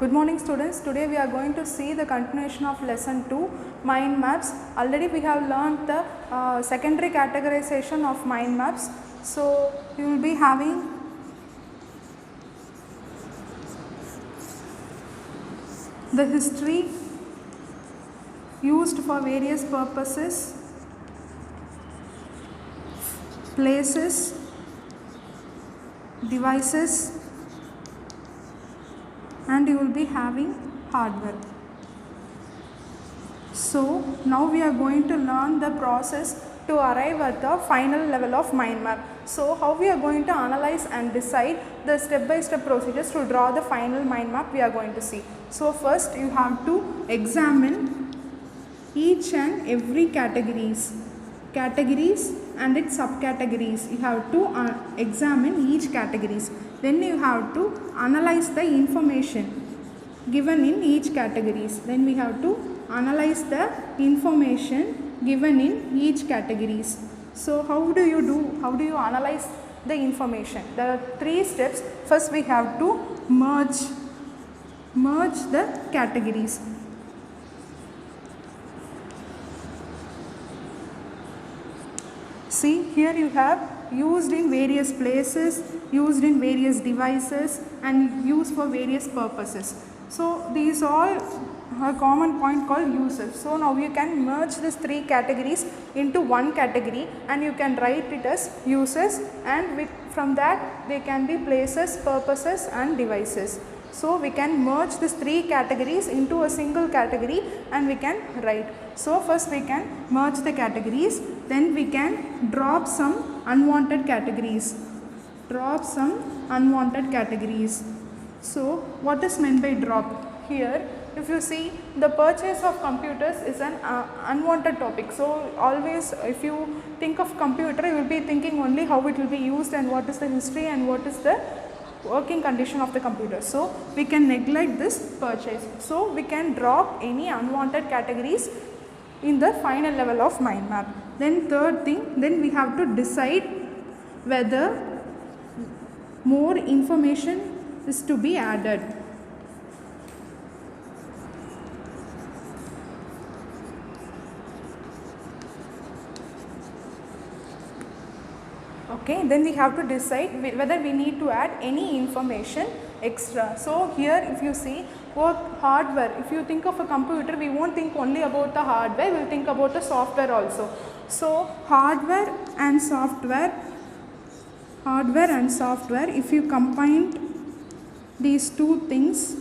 Good morning students. Today we are going to see the continuation of lesson 2 mind maps. Already we have learned the secondary categorization of mind maps. So you will be having the history used for various purposes, places, devices, and you will be having hardware. So now we are going to learn the process to arrive at the final level of mind map. So how we are going to analyze and decide the step-by-step procedures to draw the final mind map we are going to see. So first you have to examine each and every categories and its subcategories. You have to examine each categories. Then you have to analyze the information given in each categories. Then we have to analyze the information given in each categories. So how do you analyze the information? There are 3 steps. First we have to merge the categories. See, here you have used in various places, used in various devices, and used for various purposes. So these all a common point called uses. So now you can merge these 3 categories into one category and you can write it as uses, and from that they can be places, purposes and devices. So we can merge these 3 categories into a single category and we can write. So first we can merge the categories, then we can drop some unwanted categories. So what is meant by drop? Here if you see, the purchase of computers is an unwanted topic. So always if you think of computer, you will be thinking only how it will be used and what is the history and what is the working condition of the computer. So we can neglect this purchase. So we can drop any unwanted categories in the final level of mind map. Then third thing, then we have to decide whether more information is to be added. Okay, then we have to decide whether we need to add any information extra. So here if you see hardware, if you think of a computer, we won't think only about the hardware, we will think about the software also. So hardware and software, if you combine these 2 things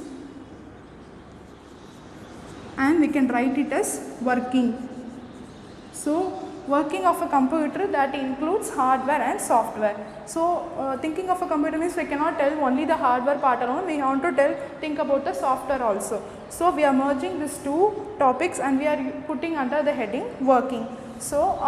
and we can write it as working. So working of a computer, that includes hardware and software. So thinking of a computer means we cannot tell only the hardware part alone, we want to think about the software also. So we are merging these 2 topics and we are putting under the heading working. So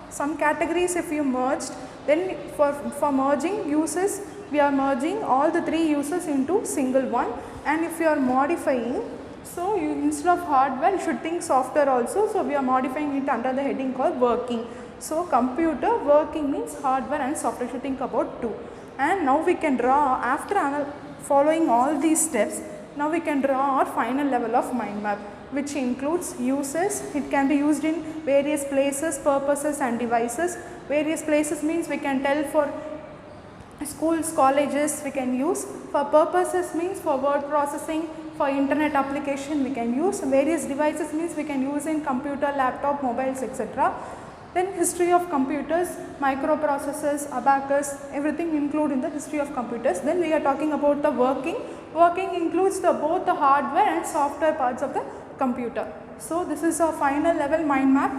some categories if you merged, then for merging uses, we are merging all the 3 uses into single one, and if you are modifying, so you instead of hardware you should think software also. So we are modifying it under the heading called working. So computer working means hardware and software, you should think about 2. And now we can draw, after following all these steps, now we can draw our final level of mind map, which includes uses. It can be used in various places, purposes and devices. Various places means we can tell for schools, colleges we can use. For purposes means for word processing, for internet application we can use. Various devices means we can use in computer, laptop, mobiles, etc. Then history of computers, microprocessors, abacus, everything include in the history of computers. Then we are talking about the working. Working includes both the hardware and software parts of the computer. So this is a final level mind map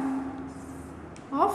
of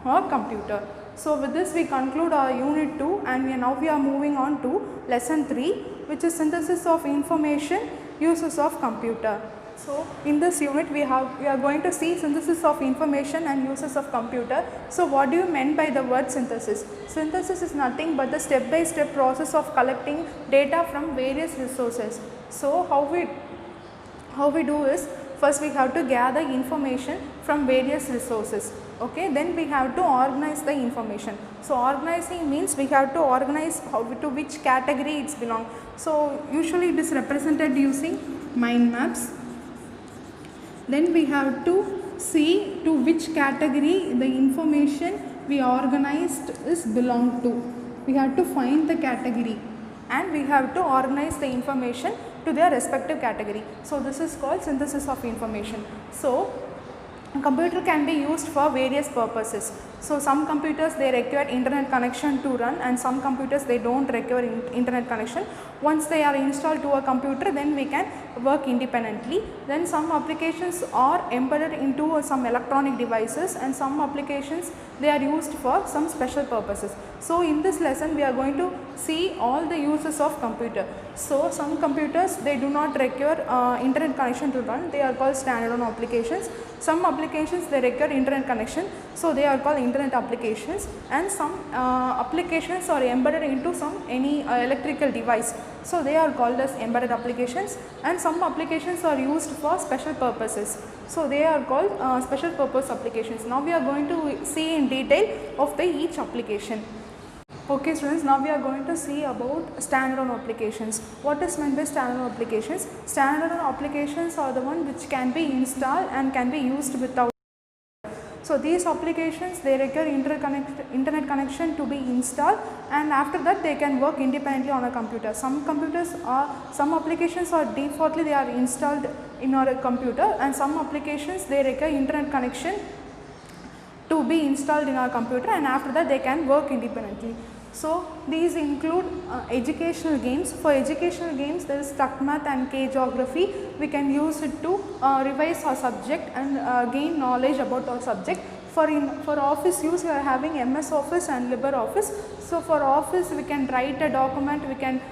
our computer. So with this we conclude our unit 2, and we are moving on to lesson 3, which is synthesis of information, uses of computer. So in this unit we are going to see synthesis of information and uses of computer. So what do you mean by the word synthesis? Synthesis is nothing but the step-by-step process of collecting data from various resources. So how we do is, first we have to gather information from various resources. Okay, then we have to organize the information. So organizing means we have to organize how to which category it's belong. So usually it is represented using mind maps. Then we have to see to which category the information we organized is belong to. We have to find the category and we have to organize the information to their respective category. So this is called synthesis of information. So a computer can be used for various purposes. So some computers they require internet connection to run, and some computers they don't require internet connection. Once they are installed to a computer, then we can work independently. Then some applications are embedded into some electronic devices, and some applications they are used for some special purposes. So in this lesson we are going to see all the uses of computer. So some computers they do not require internet connection to run, they are called standalone applications. Some applications they require internet connection, so they are called internet applications. And some applications are embedded into some any electrical device, so they are called as embedded applications. And some applications are used for special purposes, so they are called special purpose applications. Now we are going to see in detail of each application. Okay students, now we are going to see about standalone applications. What is meant by standalone applications? Standalone applications are the one which can be installed and can be used without. So these applications they require internet connection to be installed, and after that they can work independently on a computer. Some applications are defaultly they are installed in our computer, and some applications they require internet connection to be installed in our computer, and after that they can work independently. So these include educational games. For educational games there is StuckMath and K-Geography. We can use it to revise our subject and gain knowledge about our subject. For office use we are having MS Office and LibreOffice. So for office we can write a document, we can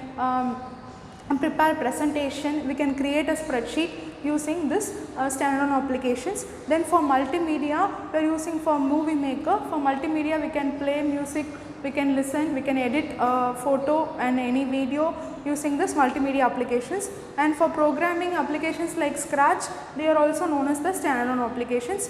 prepare presentation, we can create a spreadsheet using this standalone applications. Then for multimedia we are using for Movie Maker. For multimedia we can play music, we can listen, we can edit photo and any video using this multimedia applications. And for programming applications like Scratch, they are also known as the standalone applications.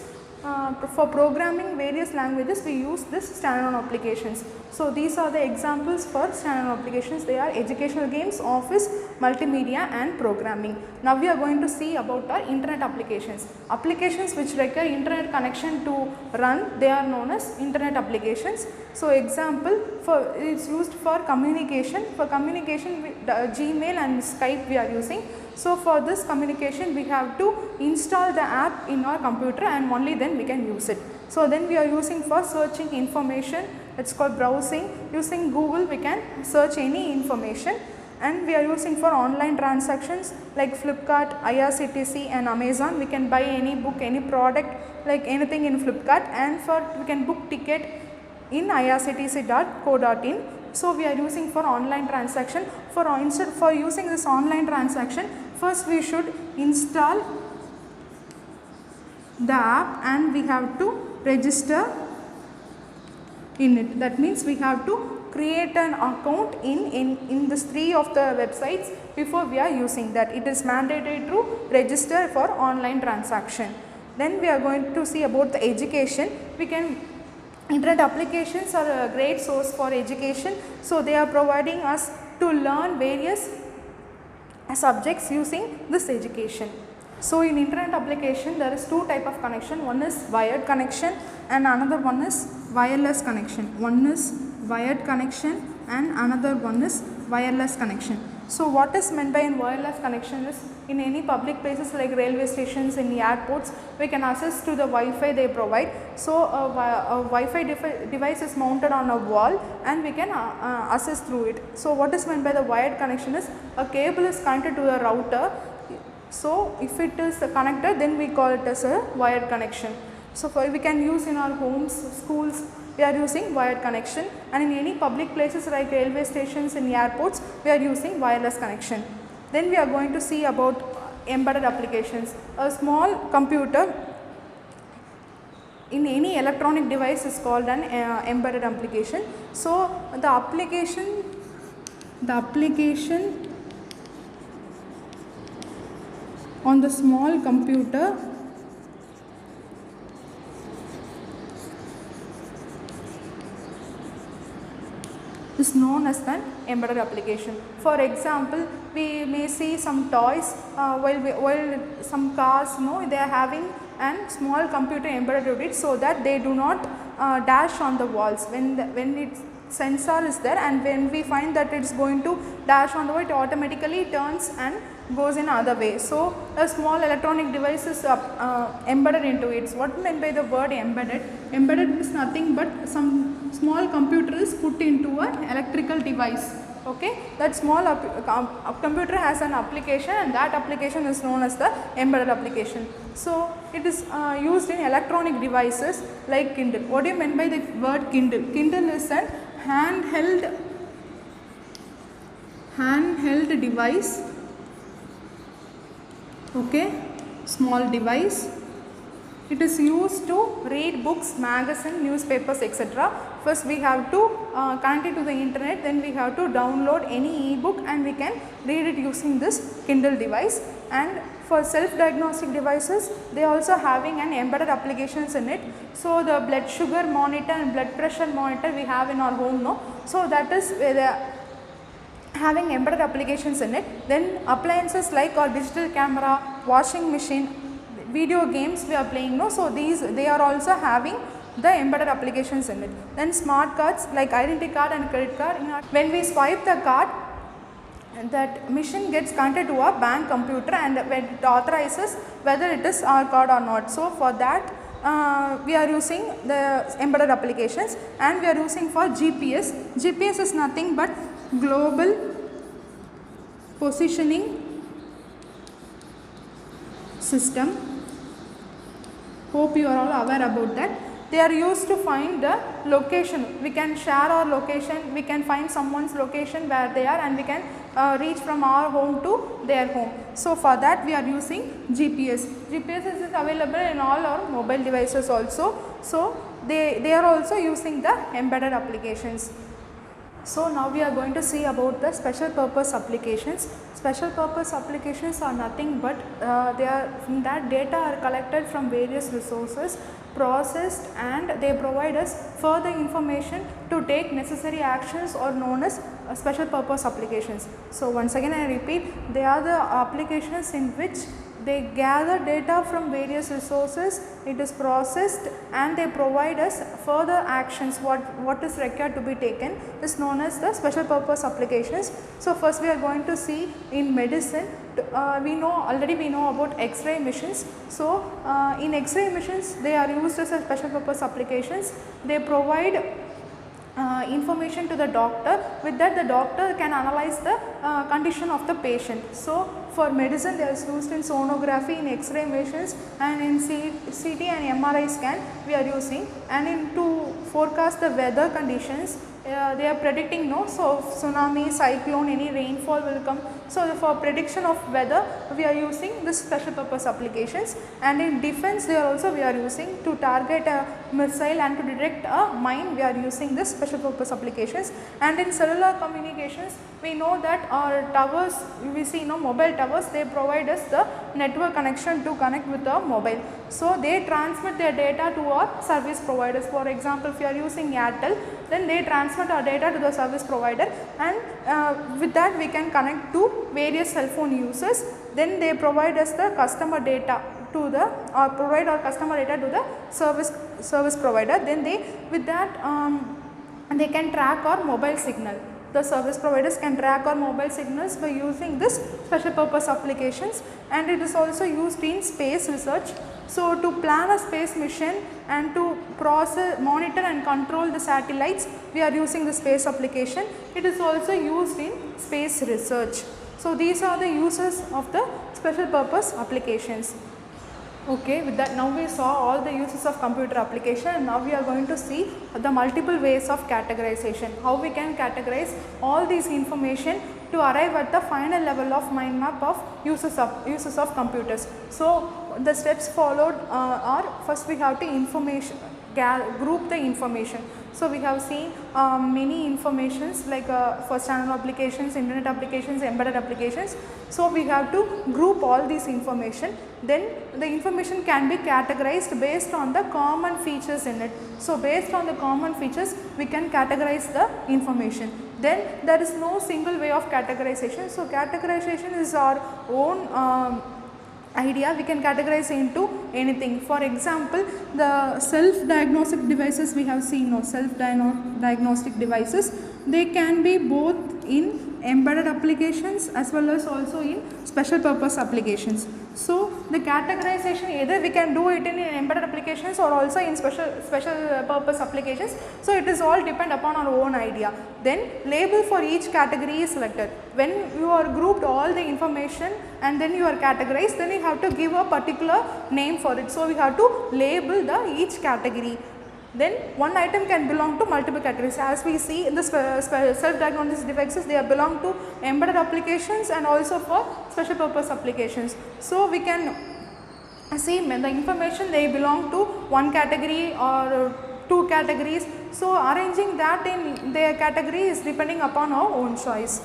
For programming various languages we use this standalone applications. So these are the examples for standalone applications. They are educational games, office, multimedia and programming. Now we are going to see about our internet applications. Applications which require internet connection to run, they are known as internet applications. So example, for it's used for communication. For communication Gmail and Skype we are using. So for this communication we have to install the app in our computer and only then we can use it. So then we are using for searching information, it's called browsing. Using Google we can search any information. And we are using for online transactions like Flipkart, IRCTC and Amazon. We can buy any book, any product like anything in Flipkart, and we can book ticket in irctc.co.in. So we are using for online transaction. For using this online transaction, first we should install the app and we have to register in it. That means we have to create an account in these three of the websites before we are using that. It is mandatory to register for online transaction. Then we are going to see about the education. Internet applications are a great source for education. So they are providing us to learn various subjects using this education. So in internet application there is two type of connection. One is wired connection and another one is wireless connection. One is wired connection and another one is wireless connection. So what is meant by wireless connection is in any public places like railway stations, in the airports, we can access to the Wi-Fi they provide. So a Wi-Fi device is mounted on a wall and we can access through it. So what is meant by the wired connection is a cable is connected to a router. So if it is connected, then we call it as a wired connection. So we can use in our homes, schools, we are using wired connection, and in any public places like railway stations and airports we are using wireless connection. Then we are going to see about embedded applications. A small computer in any electronic device is called an embedded application. So the application on the small computer is known as an embedded application. For example, we may see some toys while some cars, they are having a small computer embedded to it, so that they do not dash on the walls. When its sensor is there, and when we find that it is going to dash on the wall, it automatically turns and goes in other way. So a small electronic device is embedded into it. So what meant by the word embedded? Embedded is nothing but some small computer is put into an electrical device. Okay, that small computer has an application, and that application is known as the embedded application. So it is used in electronic devices like Kindle. What do you mean by the word Kindle? Kindle is an handheld device. Okay, small device. It is used to read books, magazines, newspapers, etc. First we have to connect it to the internet, then we have to download any e-book and we can read it using this Kindle device. And for self-diagnostic devices, they also having an embedded applications in it. So the blood sugar monitor and blood pressure monitor we have in our home, no? So that is where the having embedded applications in it. Then appliances like our digital camera, washing machine, video games we are playing, no? So they are also having the embedded applications in it. Then smart cards like identity card and credit card. When we swipe the card, that machine gets connected to a bank computer, and when it authorizes whether it is our card or not. So for that we are using the embedded applications, and we are using for GPS. GPS is nothing but global positioning system. Hope you are all aware about that. They are used to find the location. We can share our location, we can find someone's location where they are, and we can reach from our home to their home. So for that we are using GPS. GPS is available in all our mobile devices also. So they are also using the embedded applications. So now we are going to see about the special purpose applications. Special purpose applications are nothing but that data are collected from various resources, processed, and they provide us further information to take necessary actions, or known as special purpose applications. So once again I repeat, they are the applications in which they gather data from various resources, it is processed, and they provide us further actions. What is required to be taken is known as the special purpose applications. So first we are going to see in medicine. We know about X-ray machines. So in X-ray machines they are used as a special purpose applications. They provide information to the doctor. With that the doctor can analyze the condition of the patient. So for medicine they are used in sonography, in X-ray machines, and in CT and MRI scan we are using. And to forecast the weather conditions, they are predicting, so tsunami, cyclone, any rainfall will come. So for prediction of weather we are using this special purpose applications. And in defense we are using to target a missile and to detect a mine, we are using this special purpose applications. And in cellular communications we know that our towers, we see mobile towers, they provide us the network connection to connect with the mobile. So they transmit their data to our service providers. For example, if you are using Airtel, then they transmit our data to the service provider, and with that we can connect to various cell phone users. Then they provide us the customer data to the, or provide our customer data to the service provider. Then with that they can track our mobile signal. The service providers can track our mobile signals by using this special purpose applications. And it is also used in space research. So to plan a space mission and to process, monitor and control the satellites, we are using the space application. It is also used in space research. So these are the uses of the special purpose applications. Okay, with that now we saw all the uses of computer application, and now we are going to see the multiple ways of categorization. How we can categorize all these information to arrive at the final level of mind map of uses of computers. So the steps followed are, first we have to group the information. So we have seen many informations like for standard applications, internet applications, embedded applications. So we have to group all these information. Then the information can be categorized based on the common features in it. So based on the common features we can categorize the information. Then there is no single way of categorization. So categorization is our own idea. We can categorize into anything. For example, the self-diagnostic devices we have seen, or self-diagnostic devices, they can be both in embedded applications as well as also in special purpose applications. So the categorization, either we can do it in embedded applications or also in special purpose applications. So it is all depend upon our own idea. Then label for each category is selected. When you are grouped all the information and then you are categorized, then you have to give a particular name for it. So we have to label the each category. Then one item can belong to multiple categories. As we see in the self-diagnostic devices, they belong to embedded applications and also for special purpose applications. So we can see the information, they belong to one category or two categories. So arranging that in their category is depending upon our own choice.